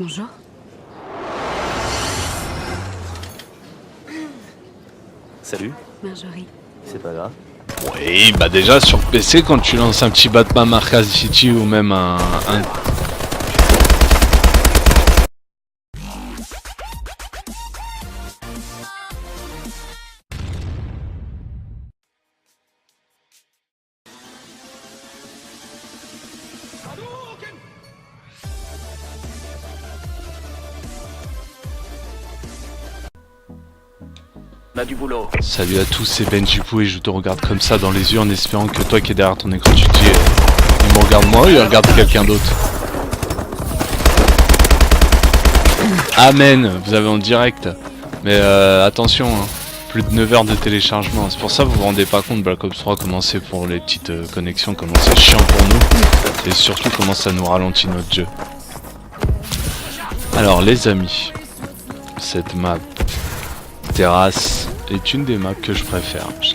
Bonjour. Salut. Marjorie. C'est pas grave. Oui, bah déjà sur PC, quand tu lances un petit Batman Arkham City ou même un... On a du boulot. Salut à tous, c'est Benjipou et je te regarde comme ça dans les yeux en espérant que toi qui es derrière ton écran, tu te dis il me regarde moi ou il regarde quelqu'un d'autre. Amen, vous avez en direct. Mais attention, hein, plus de 9 heures de téléchargement. C'est pour ça que vous vous rendez pas compte Black Ops 3 comment c'est pour les petites connexions, comment c'est chiant pour nous. Et surtout comment ça nous ralentit notre jeu. Alors les amis, cette map terrasse est une des maps que je préfère. Je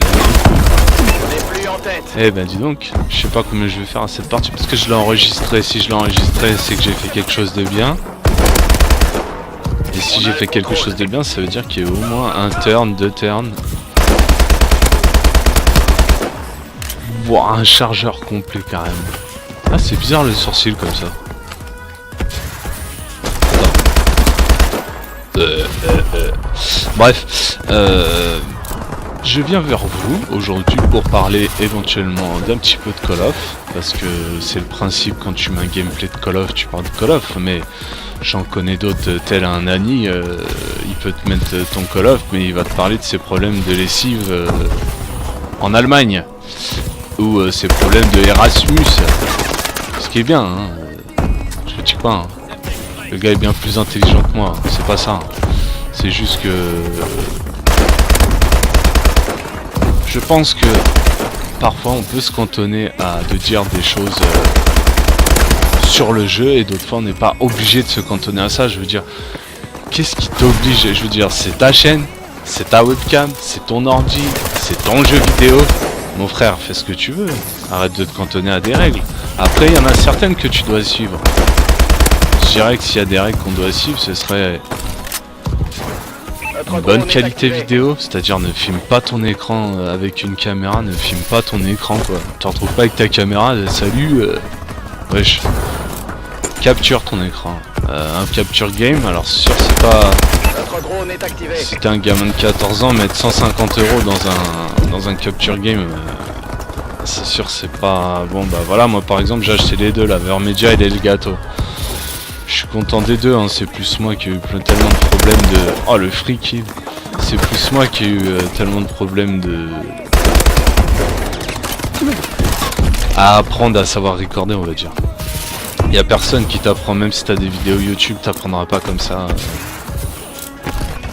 Plus en tête. Eh ben dis donc, je sais pas combien je vais faire à cette partie parce que je l'ai enregistré. Si je l'ai enregistré, c'est que j'ai fait quelque chose de bien. Et si j'ai fait quelque chose de bien, ça veut dire qu'il y a au moins un turn, 2 turns, voire un chargeur complet carrément. Ah, c'est bizarre le sourcil comme ça. Bref, je viens vers vous aujourd'hui pour parler éventuellement d'un petit peu de Call of, parce que c'est le principe quand tu mets un gameplay de Call of, tu parles de Call of, mais j'en connais d'autres tel un Nani, il peut te mettre ton Call of, mais il va te parler de ses problèmes de lessive en Allemagne, ou ses problèmes de Erasmus, ce qui est bien, hein, je critique pas, hein. Le gars est bien plus intelligent que moi, c'est pas ça. Hein. C'est juste que... Je pense que parfois on peut se cantonner à de dire des choses sur le jeu et d'autres fois on n'est pas obligé de se cantonner à ça. Je veux dire, qu'est-ce qui t'oblige? Je veux dire, c'est ta chaîne, c'est ta webcam, c'est ton ordi, c'est ton jeu vidéo. Mon frère, fais ce que tu veux, arrête de te cantonner à des règles. Après, il y en a certaines que tu dois suivre. Je dirais que s'il y a des règles qu'on doit suivre, ce serait une bonne qualité vidéo, c'est-à-dire ne filme pas ton écran avec une caméra, ne filme pas ton écran quoi. Tu te retrouves pas avec ta caméra, salut, wesh. Capture ton écran. Un capture game, alors c'est sûr c'est pas... Si t'es un gamin de 14 ans, mettre 150 € dans un capture game, c'est sûr c'est pas... Bon bah voilà, moi par exemple j'ai acheté les deux là, Vermedia et Elgato. Je suis content des deux, hein. C'est plus moi qui ai eu tellement de problèmes de... Oh le free kill. C'est plus moi qui ai eu tellement de problèmes de... à apprendre à savoir recorder, on va dire. Y a personne qui t'apprend, même si t'as des vidéos YouTube, t'apprendras pas comme ça.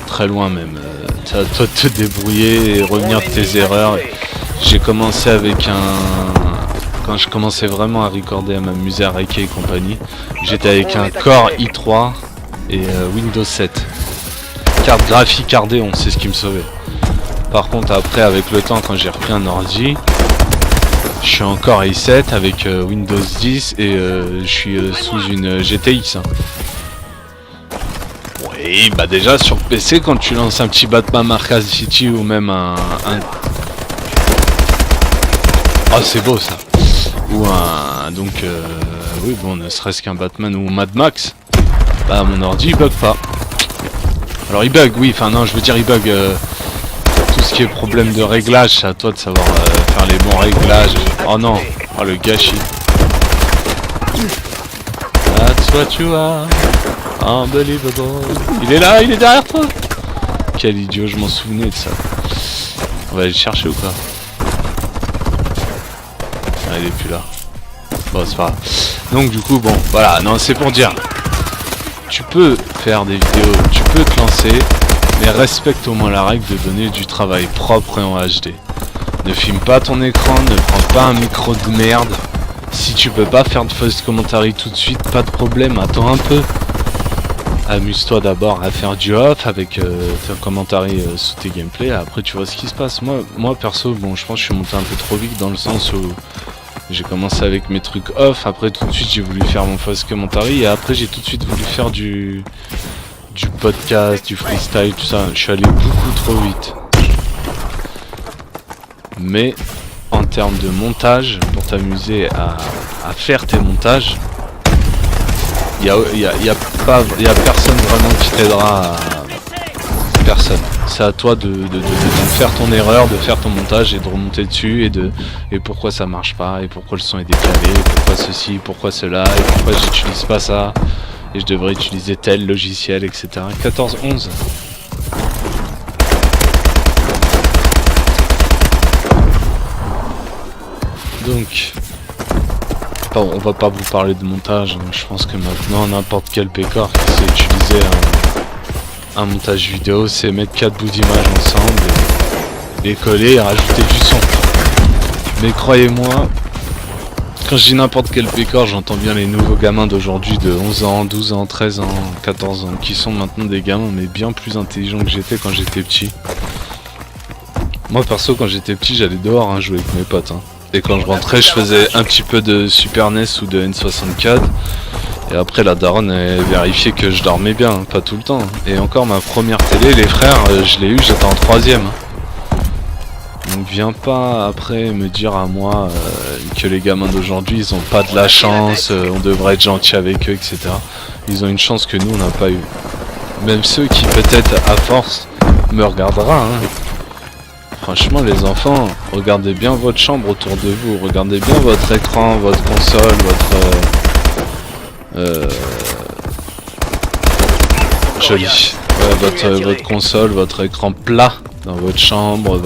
Très loin même. T'as à toi de te débrouiller et revenir de tes erreurs. J'ai commencé avec un... Quand je commençais vraiment à recorder, à m'amuser à Reiki et compagnie, j'étais avec un Core i3 et Windows 7. Carte graphique Ardeon, c'est ce qui me sauvait. Par contre après avec le temps, quand j'ai repris un ordi, je suis encore i7 avec Windows 10 et je suis sous une GTX. Hein. Oui, bah déjà sur PC, quand tu lances un petit Batman Arkham City ou même un... Oh c'est beau ça. Ou un... Donc oui bon, ne serait-ce qu'un Batman ou Mad Max, bah mon ordi il bug pas. Alors il bug oui, enfin non je veux dire il bug tout ce qui est problème de réglage, c'est à toi de savoir faire les bons réglages. Oh non, oh le gâchis. That's what you are, unbelievable. Il est là, il est derrière toi. Quel idiot, je m'en souvenais de ça. On va aller le chercher ou quoi? Ah, il est plus là. Bon c'est pas grave. Donc du coup bon voilà, non c'est pour dire, tu peux faire des vidéos, tu peux te lancer, mais respecte au moins la règle de donner du travail propre et en HD. Ne filme pas ton écran, ne prends pas un micro de merde. Si tu peux pas faire de voice commentary tout de suite, pas de problème, attends un peu. Amuse-toi d'abord à faire du off avec tes commentary sous tes gameplays, après tu vois ce qui se passe. Moi perso, bon je pense que je suis monté un peu trop vite dans le sens où J'ai commencé avec mes trucs off, après tout de suite j'ai voulu faire mon fausse commentary et après j'ai tout de suite voulu faire du podcast, du freestyle, tout ça. Je suis allé beaucoup trop vite. Mais en termes de montage, pour t'amuser à faire tes montages, il y a personne vraiment qui t'aidera. Personne. C'est à toi de faire ton erreur, de faire ton montage et de remonter dessus et pourquoi ça marche pas, et pourquoi le son est décalé, et pourquoi ceci, pourquoi cela, et pourquoi j'utilise pas ça, et je devrais utiliser tel logiciel, etc. 14-11. Donc, on va pas vous parler de montage, hein. Je pense que maintenant n'importe quel pécor qui sait utiliser un montage vidéo, c'est mettre 4 bouts d'image ensemble, les coller et rajouter du son. Mais croyez-moi, quand je dis n'importe quel pécor, j'entends bien les nouveaux gamins d'aujourd'hui de 11 ans, 12 ans, 13 ans, 14 ans, qui sont maintenant des gamins mais bien plus intelligents que j'étais quand j'étais petit. Moi perso, quand j'étais petit, j'allais dehors jouer avec mes potes. Et quand je rentrais, je faisais un petit peu de Super NES ou de N64. Et après la daronne elle vérifiait que je dormais bien, pas tout le temps. Et encore ma première télé, les frères, je l'ai eu, j'étais en 3ème. Donc viens pas après me dire à moi que les gamins d'aujourd'hui ils ont pas de la chance, on devrait être gentil avec eux, etc. Ils ont une chance que nous on n'a pas eu. Même ceux qui peut-être à force me regardera. Franchement les enfants, regardez bien votre chambre autour de vous, regardez bien votre écran, votre console, joli. Ouais, votre console, votre écran plat dans votre chambre,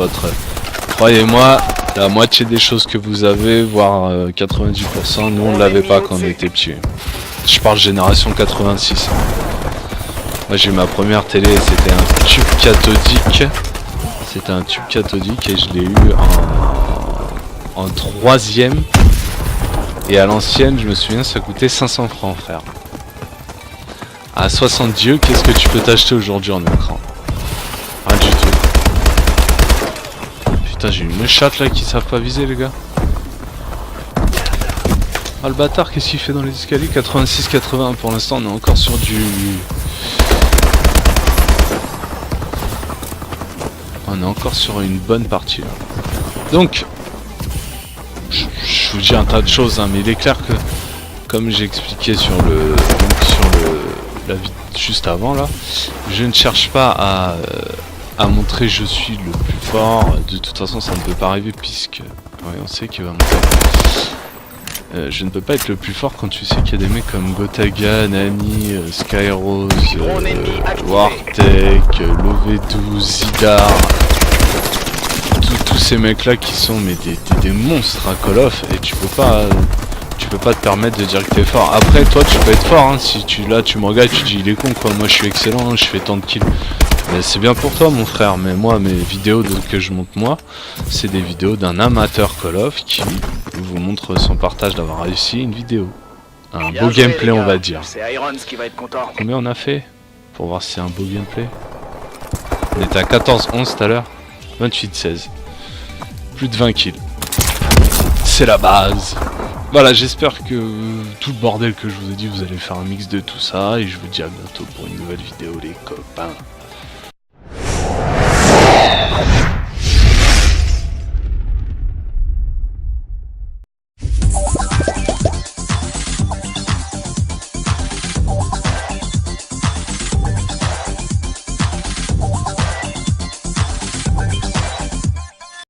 Croyez-moi, la moitié des choses que vous avez, voire 90%, nous on l'avait pas quand on était petits. Je parle génération 86. Moi j'ai eu ma première télé, c'était un tube cathodique. C'était un tube cathodique et je l'ai eu en 3ème. Et à l'ancienne, je me souviens, ça coûtait 500 francs, frère. À 70 €, qu'est-ce que tu peux t'acheter aujourd'hui en écran? Rien du tout. Putain, j'ai une chatte là qui savent pas viser, les gars. Ah, le bâtard, qu'est-ce qu'il fait dans les escaliers? 86-80 pour l'instant, on est encore sur du... On est encore sur une bonne partie là. Donc, je vous dis un tas de choses, mais il est clair que, comme j'ai expliqué sur la vidéo juste avant là, je ne cherche pas à montrer je suis le plus fort. De toute façon, ça ne peut pas arriver puisque on sait qu'il va monter. Je ne peux pas être le plus fort quand tu sais qu'il y a des mecs comme Gotaga, Nani, Skyrose, Wartek, Love12, Zidar, tous ces mecs là qui sont des monstres à Call of, et tu peux pas te permettre de dire que t'es fort. Après toi tu peux être fort, si tu me regardes, tu dis il est con quoi, moi je suis excellent, je fais tant de kills. Mais c'est bien pour toi mon frère, mais moi mes vidéos que je monte moi, c'est des vidéos d'un amateur Call of qui vous montre son partage d'avoir réussi une vidéo. Un beau gameplay on va dire. C'est Irons qui va être content. Combien on a fait? Pour voir si c'est un beau gameplay. On était à 14-11 tout à l'heure. 28-16. Plus de 20 kills. C'est la base. Voilà, j'espère que tout le bordel que je vous ai dit, vous allez faire un mix de tout ça. Et je vous dis à bientôt pour une nouvelle vidéo les copains.